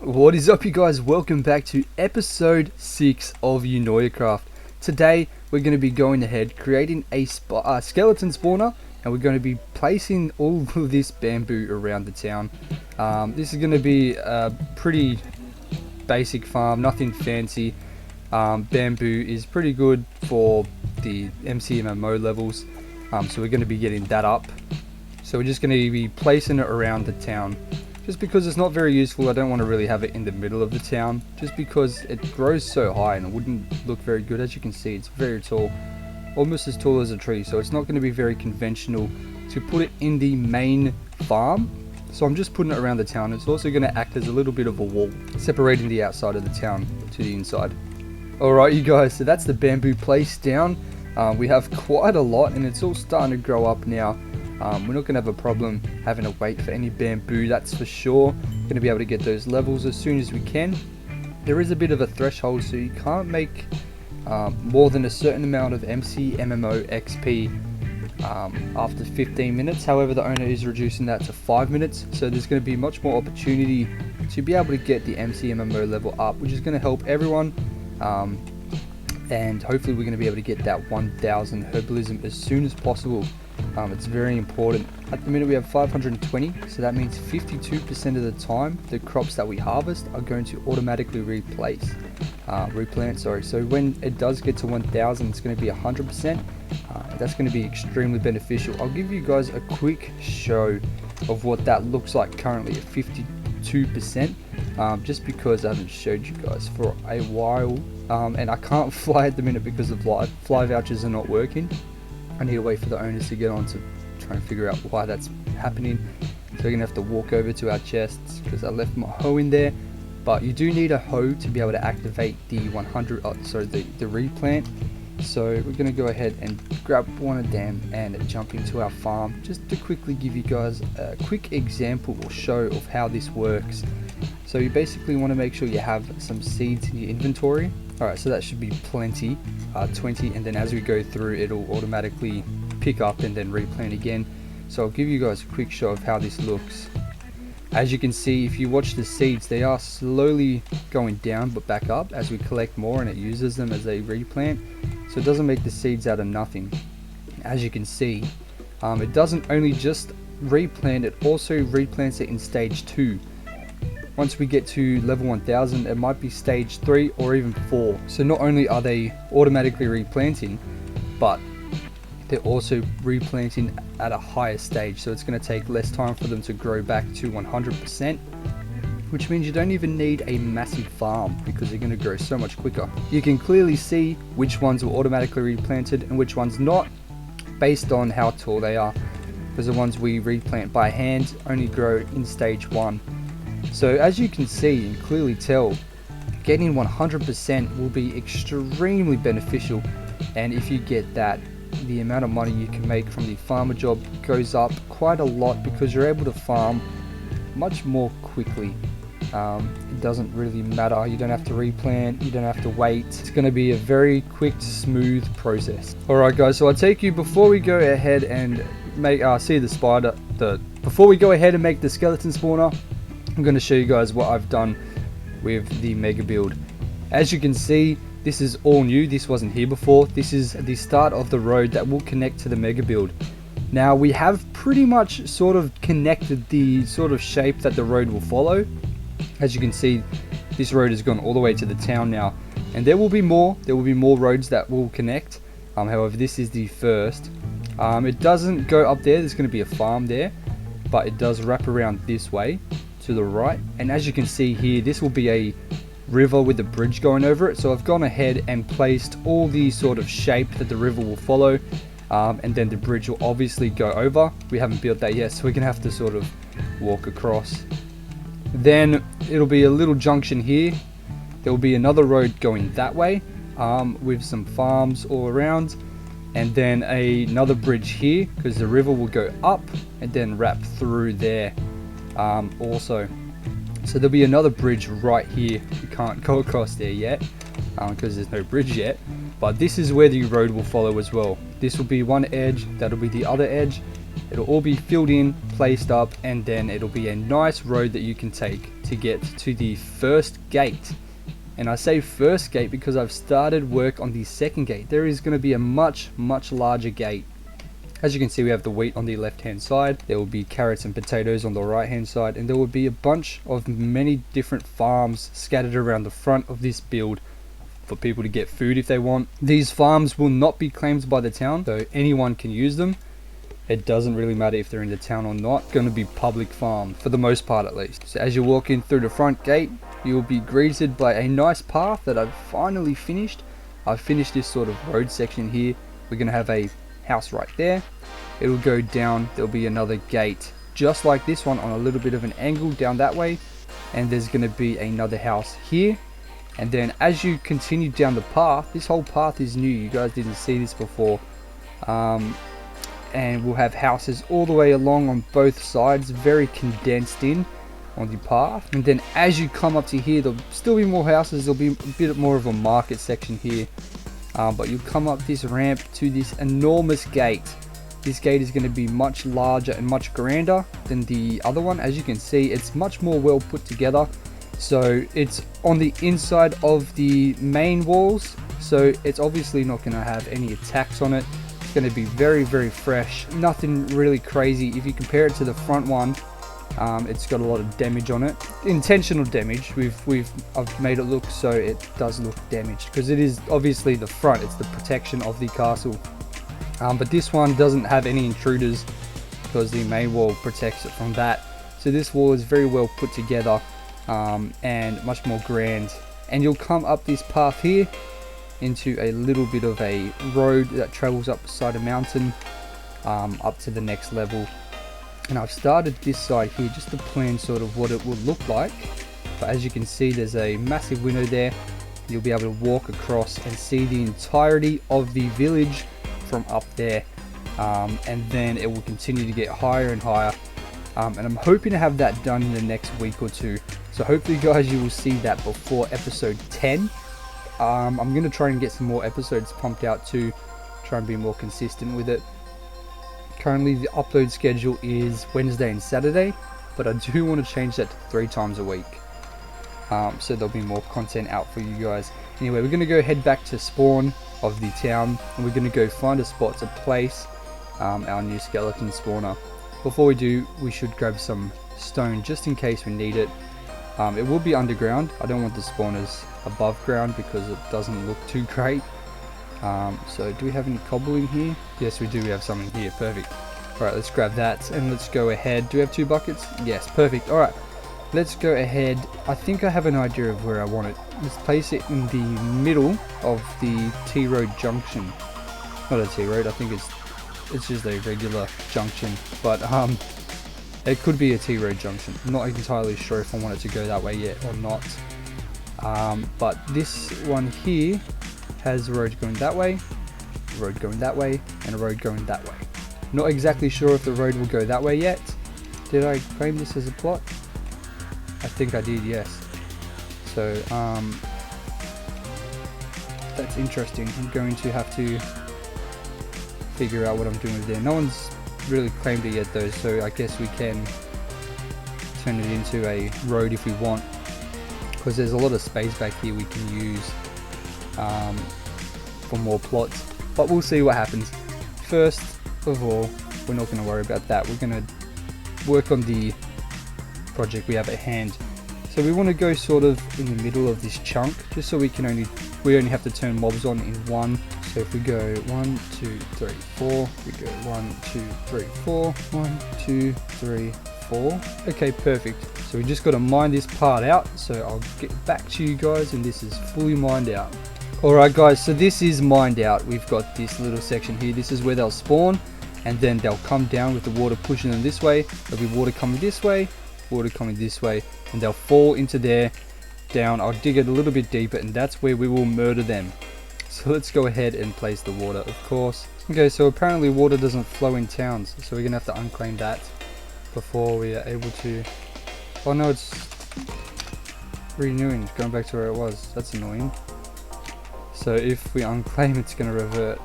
What is up, you guys? Welcome back to episode 6 of Eunoiacraft. Today we're going to be going ahead creating a skeleton spawner, and we're going to be placing all of this bamboo around the town. This is going to be a pretty basic farm, nothing fancy. Bamboo is pretty good for the MCMMO levels, so we're going to be getting that up. So we're just going to be placing it around the town. Just because it's not very useful, I don't want to really have it in the middle of the town, just because it grows so high and it wouldn't look very good. As you can see, it's very tall, almost as tall as a tree, so it's not going to be very conventional to put it in the main farm. So I'm just putting it around the town. It's also going to act as a little bit of a wall, separating the outside of the town to the inside. Alright, you guys, so that's the bamboo placed down. We have quite a lot and it's all starting to grow up now. We're not going to have a problem having to wait for any bamboo, that's for sure. Going to be able to get those levels as soon as we can. There is a bit of a threshold, so you can't make more than a certain amount of MCMMO XP after 15 minutes. However, the owner is reducing that to 5 minutes, so there's going to be much more opportunity to be able to get the MCMMO level up, which is going to help everyone. And hopefully we're going to be able to get that 1000 herbalism as soon as possible. It's very important. At the minute we have 520, so that means 52% of the time the crops that we harvest are going to automatically replant. So when it does get to 1000, it's going to be 100%. That's going to be extremely beneficial. I'll give you guys a quick show of what that looks like currently at 52%, just because I haven't showed you guys for a while, and I can't fly at the minute because of fly vouchers are not working. I need to wait for the owners to get on to try and figure out why that's happening. So we're going to have to walk over to our chests because I left my hoe in there. But you do need a hoe to be able to activate the the replant. So we're going to go ahead and grab one of them and jump into our farm just to quickly give you guys a quick example or show of how this works. So you basically want to make sure you have some seeds in your inventory. Alright, so that should be plenty, 20, and then as we go through it'll automatically pick up and then replant again. So I'll give you guys a quick show of how this looks. As you can see, if you watch the seeds, they are slowly going down but back up as we collect more, and it uses them as a replant. So it doesn't make the seeds out of nothing. As you can see, it doesn't only just replant, it also replants it in stage 2. Once we get to level 1000, it might be stage 3 or even 4. So not only are they automatically replanting, but they're also replanting at a higher stage. So it's going to take less time for them to grow back to 100%, which means you don't even need a massive farm because they're going to grow so much quicker. You can clearly see which ones were automatically replanted and which ones not, based on how tall they are, because the ones we replant by hand only grow in stage 1. So as you can see and clearly tell, getting 100% will be extremely beneficial, and if you get that, the amount of money you can make from the farmer job goes up quite a lot because you're able to farm much more quickly. It doesn't really matter, you don't have to replant, you don't have to wait. It's going to be a very quick, smooth process. Alright guys, so I'll take you, before we go ahead and make before we go ahead and make the skeleton spawner, I'm going to show you guys what I've done with the mega build. As you can see, this is all new. This wasn't here before. This is the start of the road that will connect to the mega build. Now we have pretty much sort of connected the sort of shape that the road will follow. As you can see, this road has gone all the way to the town now, and there will be more roads that will connect. However, this is the first. It doesn't go up there. There's going to be a farm there, but it does wrap around this way to the right, and as you can see here, this will be a river with a bridge going over it. So I've gone ahead and placed all the sort of shape that the river will follow, and then the bridge will obviously go over. We haven't built that yet, so we're gonna have to sort of walk across. Then it'll be a little junction here. There will be another road going that way, with some farms all around, and then another bridge here because the river will go up and then wrap through there. Also, so there'll be another bridge right here. You can't go across there yet because there's no bridge yet, but this is where the road will follow as well. This will be one edge, that'll be the other edge, It'll all be filled in, placed up, and then it'll be a nice road that you can take to get to the first gate. And I say first gate because I've started work on the second gate. There is going to be a much larger gate. As you can see, we have the wheat on the left hand side, there will be carrots and potatoes on the right hand side, and there will be a bunch of many different farms scattered around the front of this build for people to get food if they want. These farms will not be claimed by the town, so anyone can use them. It doesn't really matter if they're in the town or not. Going to be public farm for the most part at least. So as you walk in through the front gate, you will be greeted by a nice path that I've finally finished. I've finished this sort of road section here. We're going to have a house right there. It will go down, there'll be another gate just like this one on a little bit of an angle down that way, and there's going to be another house here. And then as you continue down the path, this whole path is new, you guys didn't see this before, and we'll have houses all the way along on both sides, very condensed in on the path. And then as you come up to here, there'll still be more houses, there'll be a bit more of a market section here. But you'll come up this ramp to this enormous gate. This gate is going to be much larger and much grander than the other one. As you can see, it's much more well put together. So it's on the inside of the main walls, so it's obviously not going to have any attacks on it. It's going to be very fresh, nothing really crazy. If you compare it to the front one, it's got a lot of damage on it, intentional damage. I've made it look so it does look damaged because it is obviously the front, it's the protection of the castle. But this one doesn't have any intruders because the main wall protects it from that. So this wall is very well put together and much more grand. And you'll come up this path here into a little bit of a road that travels up beside a mountain up to the next level. And I've started this side here just to plan sort of what it will look like. But as you can see, there's a massive window there. You'll be able to walk across and see the entirety of the village from up there. And then it will continue to get higher and higher. And I'm hoping to have that done in the next week or two. So hopefully guys, you will see that before episode 10. I'm going to try and get some more episodes pumped out too. Try and be more consistent with it. Currently the upload schedule is Wednesday and Saturday, but I do want to change that to 3 times a week. So there'll be more content out for you guys. Anyway, we're going to go head back to spawn of the town, and we're going to go find a spot to place our new skeleton spawner. Before we do, we should grab some stone just in case we need it. It will be underground. I don't want the spawners above ground because it doesn't look too great. So do we have any cobble in here? Yes, we do. We have some in here. Perfect. Alright, let's grab that and let's go ahead. Do we have 2 buckets? Yes, perfect. Alright, let's go ahead. I think I have an idea of where I want it. Let's place it in the middle of the T-Road junction. Not a T-Road, I think it's just a regular junction. But it could be a T-Road junction. I'm not entirely sure if I want it to go that way yet or not. But this one here has a road going that way, a road going that way, and a road going that way. Not exactly sure if the road will go that way yet. Did I claim this as a plot? I think I did, yes. So that's interesting. I'm going to have to figure out what I'm doing with there. No one's really claimed it yet though, so I guess we can turn it into a road if we want, because there's a lot of space back here we can use for more plots, but we'll see what happens. First of all, we're not going to worry about that. We're going to work on the project we have at hand. So we want to go sort of in the middle of this chunk, just so we only have to turn mobs on in one. So if we go 1 2 3 4, we go 1 2 3 4, 1 2 3 4. Okay, perfect. So we just got to mine this part out, so I'll get back to you guys and this is fully mined out. Alright guys, so this is mined out. We've got this little section here. This is where they'll spawn, and then they'll come down with the water pushing them this way. There'll be water coming this way, water coming this way, and they'll fall into there, down. I'll dig it a little bit deeper, and that's where we will murder them. So let's go ahead and place the water, of course. Okay, so apparently water doesn't flow in towns, so we're gonna have to unclaim that before we are able to. Oh no, it's renewing, going back to where it was. That's annoying. So if we unclaim, it's going to revert.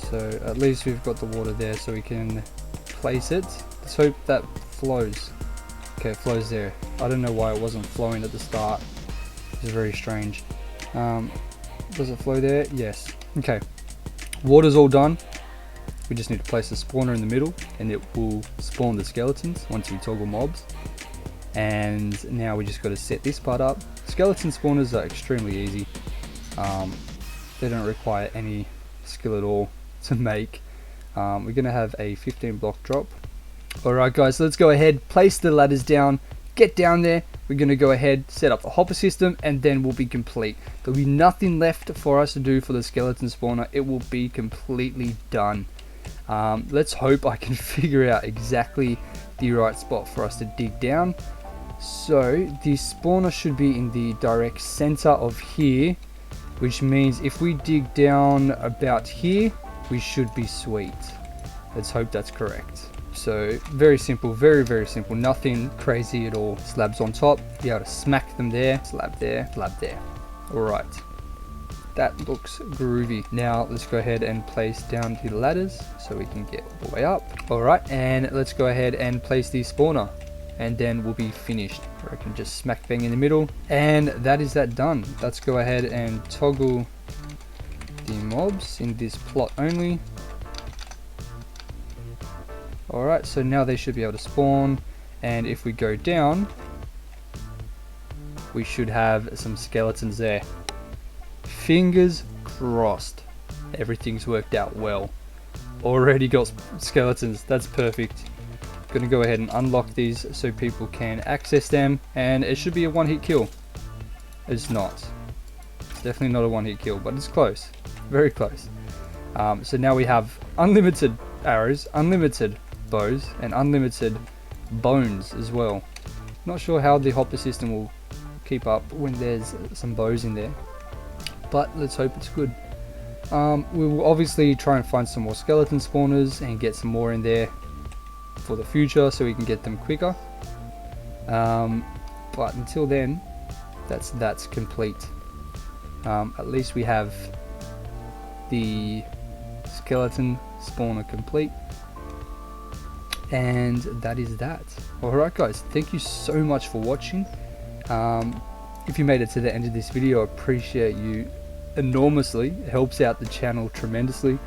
So at least we've got the water there so we can place it. Let's hope that flows. Okay, it flows there. I don't know why it wasn't flowing at the start. It's very strange. Does it flow there? Yes. Okay. Water's all done. We just need to place the spawner in the middle and it will spawn the skeletons once we toggle mobs. And now we just got to set this part up. Skeleton spawners are extremely easy. They don't require any skill at all to make. We're going to have a 15 block drop. Alright guys, let's go ahead, place the ladders down, get down there. We're going to go ahead, set up the hopper system, and then we'll be complete. There'll be nothing left for us to do for the skeleton spawner. It will be completely done. Let's hope I can figure out exactly the right spot for us to dig down. So the spawner should be in the direct center of here, which means if we dig down about here, we should be sweet. Let's hope that's correct. So very simple, very simple, nothing crazy at all. Slabs on top, be able to smack them there, slab there, slab there. Alright, that looks groovy. Now let's go ahead and place down the ladders so we can get all the way up. Alright, and let's go ahead and place the spawner and then we'll be finished. I reckon just smack bang in the middle, and that is that done. Let's go ahead and toggle the mobs in this plot only. Alright, so now they should be able to spawn, and if we go down, we should have some skeletons there. Fingers crossed. Everything's worked out well. Already got skeletons, that's perfect. Gonna go ahead and unlock these so people can access them, and it should be a one-hit kill. It's not. It's definitely not a one-hit kill, but it's close. Very close. So now we have unlimited arrows, unlimited bows, and unlimited bones as well. Not sure how the hopper system will keep up when there's some bows in there, but let's hope it's good. We will obviously try and find some more skeleton spawners and get some more in there for the future so we can get them quicker. But until then, that's complete. At least we have the skeleton spawner complete, and that is that. Alright guys, thank you so much for watching. If you made it to the end of this video, I appreciate you enormously. It helps out the channel tremendously,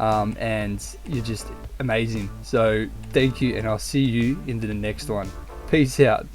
and you're just amazing. So thank you, and I'll see you in the next one. Peace out.